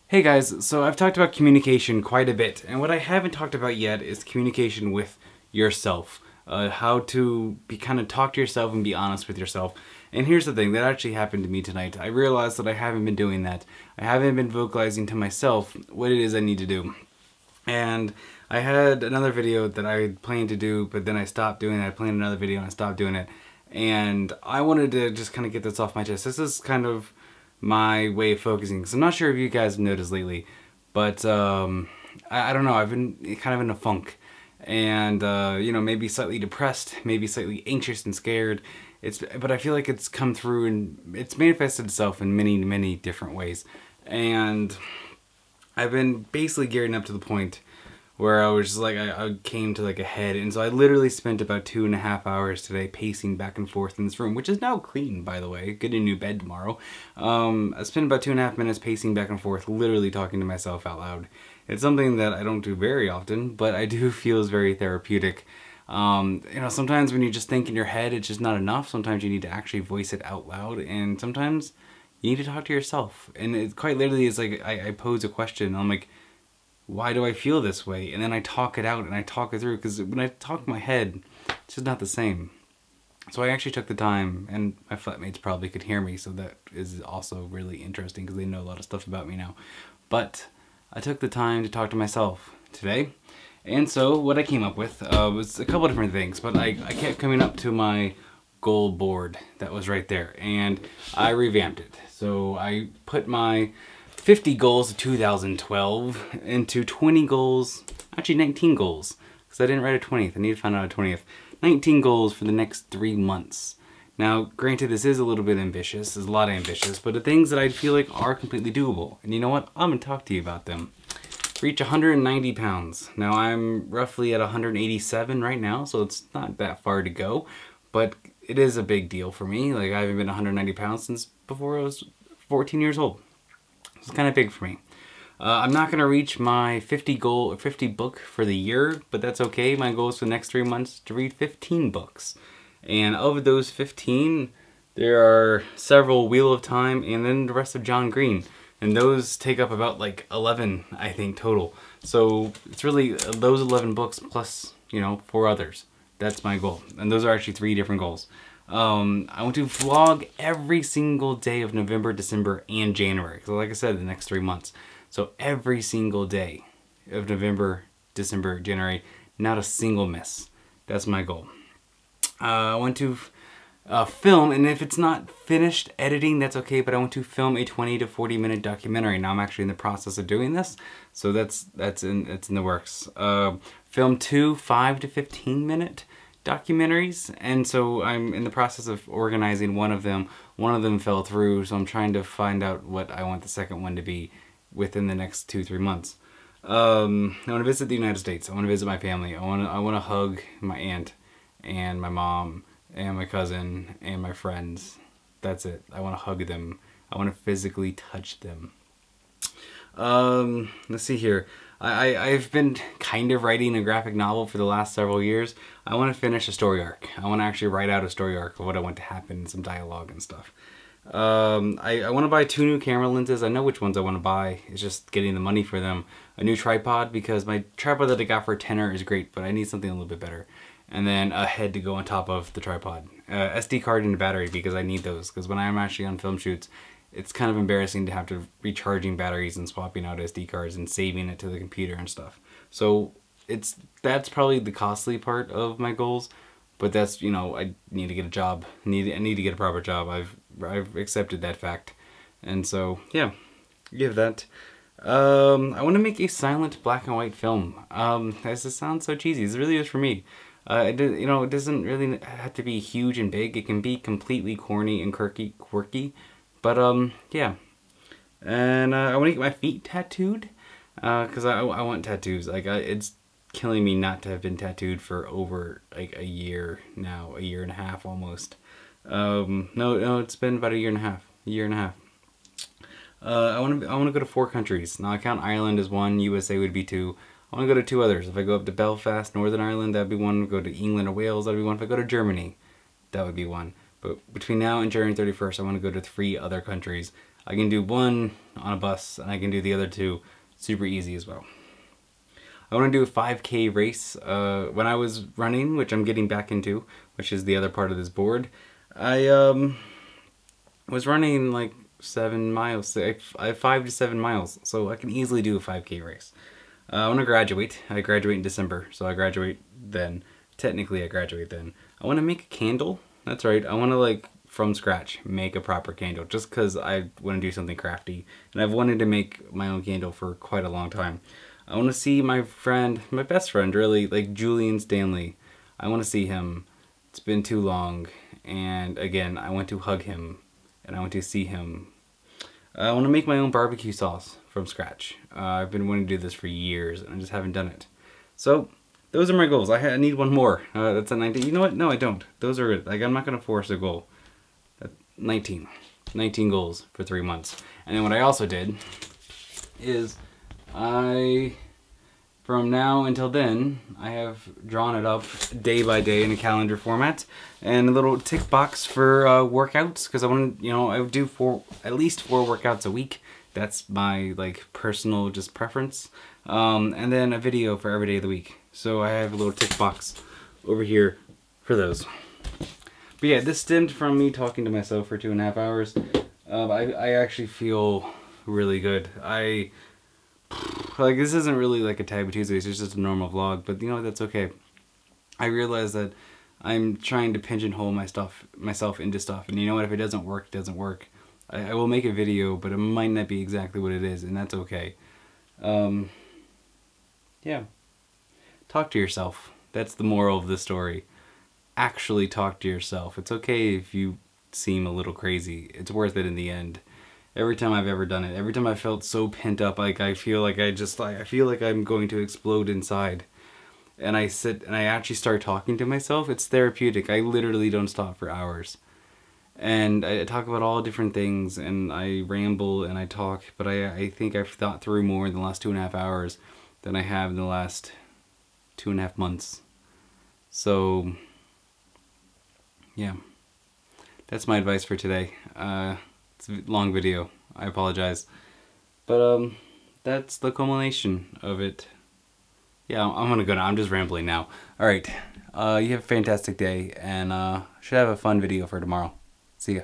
Hey guys, so I've talked about communication quite a bit, and what I haven't talked about yet is communication with yourself. How to kind of talk to yourself and be honest with yourself. And here's the thing, that actually happened to me tonight. I realized that I haven't been doing that. I haven't been vocalizing to myself what it is I need to do. And I had another video that I planned to do, but then I stopped doing it. I planned another video and I stopped doing it. And I wanted to just kind of get this off my chest. This is kind of my way of focusing, because I'm not sure if you guys have noticed lately, but I don't know, I've been kind of in a funk, and you know, maybe slightly depressed, maybe slightly anxious and scared. But I feel like it's come through and it's manifested itself in many different ways, and I've been basically gearing up to the point where I was just like, I came to like a head, and so I literally spent about 2.5 hours today pacing back and forth in this room, which is now clean, by the way, get a new bed tomorrow. I spent about 2.5 minutes pacing back and forth, literally talking to myself out loud. It's something that I don't do very often, but I do feel is very therapeutic. You know, sometimes when you just think in your head, it's just not enough. Sometimes you need to actually voice it out loud, and sometimes you need to talk to yourself. And it quite literally is like, I pose a question, and I'm like, why do I feel this way? And then I talk it out and I talk it through, because when I talk in my head, it's just not the same. So I actually took the time, and my flatmates probably could hear me, so that is also really interesting because they know a lot of stuff about me now. But I took the time to talk to myself today. And so what I came up with was a couple different things, but I kept coming up to my goal board that was right there, and I revamped it. So I put my 50 goals of 2012 into 20 goals, actually 19 goals, because I didn't write a 20th. I need to find out a 20th. 19 goals for the next 3 months. Now, granted, this is a little bit ambitious, it's a lot ambitious, but the things that I feel like are completely doable. And you know what? I'm going to talk to you about them. Reach 190 pounds. Now, I'm roughly at 187 right now, so it's not that far to go, but it is a big deal for me. Like, I haven't been 190 pounds since before I was 14 years old. It's kind of big for me. I'm not going to reach my 50 book for the year, but that's okay. My goal is for the next 3 months to read 15 books. And of those 15, there are several Wheel of Time and then the rest of John Green. And those take up about like 11, I think, total. So it's really those 11 books plus, you know, 4 others. That's my goal. And those are actually 3 different goals. I want to vlog every single day of November, December, and January. So like I said, the next 3 months. So every single day of November, December, January, not a single miss. That's my goal. I want to film, and if it's not finished editing, that's okay, but I want to film a 20 to 40 minute documentary. Now I'm actually in the process of doing this, so it's in the works. Film 2 5 to 15 minute documentaries, and so I'm in the process of organizing one of them. One of them fell through, so I'm trying to find out what I want the second one to be within the next 2-3 months. I want to visit the United States. I want to visit my family. I want to hug my aunt and my mom and my cousin and my friends. That's it. I want to hug them. I want to physically touch them. Let's see here. I've been kind of writing a graphic novel for the last several years. I want to finish a story arc. I want to actually write out a story arc of what I want to happen, some dialogue and stuff. I want to buy 2 new camera lenses. I know which ones I want to buy. It's just getting the money for them. A new tripod, because my tripod that I got for a tenner is great, but I need something a little bit better. And then a head to go on top of the tripod. SD card and a battery, because I need those. Because when I'm actually on film shoots, it's kind of embarrassing to have to recharging batteries and swapping out SD cards and saving it to the computer and stuff. So that's probably the costly part of my goals, but that's, you know, I need to get a job. I need to get a proper job. I've accepted that fact, and so yeah, give that. I want to make a silent black and white film. This sounds so cheesy. This really is for me. You know, it doesn't really have to be huge and big. It can be completely corny and quirky. But, yeah. And, I want to get my feet tattooed, because I want tattoos. Like, it's killing me not to have been tattooed for over, like, a year now. A year and a half, almost. No, it's been about a year and a half. I want to go to 4 countries. Now, I count Ireland as 1, USA would be 2. I want to go to 2 others. If I go up to Belfast, Northern Ireland, that'd be 1. Go to England or Wales, that'd be 1. If I go to Germany, that would be 1. But between now and January 31st, I want to go to 3 other countries. I can do one on a bus, and I can do the other two super easy as well. I want to do a 5K race. When I was running, which I'm getting back into, which is the other part of this board, I was running like 7 miles. I have 5 to 7 miles, so I can easily do a 5K race. I want to graduate. I graduate in December, so I graduate then. Technically, I graduate then. I want to make a candle. That's right. I want to, like, from scratch, make a proper candle, just because I want to do something crafty. And I've wanted to make my own candle for quite a long time. I want to see my friend, my best friend, really, like Julian Stanley. I want to see him. It's been too long. And again, I want to hug him. And I want to see him. I want to make my own barbecue sauce from scratch. I've been wanting to do this for years, and I just haven't done it. So, those are my goals. I need one more. That's a 19. You know what? No, I don't. Those are good. Like, I'm not going to force a goal. 19. 19 goals for 3 months. And then what I also did is from now until then, I have drawn it up day by day in a calendar format, and a little tick box for workouts, because I want to, you know, I would do at least 4 workouts a week. That's my, like, personal just preference. And then a video for every day of the week. So I have a little tick box over here for those. But yeah, this stemmed from me talking to myself for 2.5 hours. I actually feel really good. Like, this isn't really like a Taboo Tuesday, it's just a normal vlog, but you know, that's okay. I realize that I'm trying to pigeonhole myself into stuff, and you know what, if it doesn't work, it doesn't work. I will make a video, but it might not be exactly what it is, and that's okay. Yeah. Talk to yourself. That's the moral of the story. Actually talk to yourself. It's okay if you seem a little crazy. It's worth it in the end. Every time I've ever done it, every time I felt so pent up, like I feel like I feel like I'm going to explode inside. And I sit and I actually start talking to myself. It's therapeutic. I literally don't stop for hours. And I talk about all different things, and I ramble and I talk, but I think I've thought through more in the last 2.5 hours than I have in the last 2.5 months. So, yeah. That's my advice for today. It's a long video. I apologize. But, that's the culmination of it. Yeah, I'm gonna go now. I'm just rambling now. Alright. You have a fantastic day, and should have a fun video for tomorrow. See ya.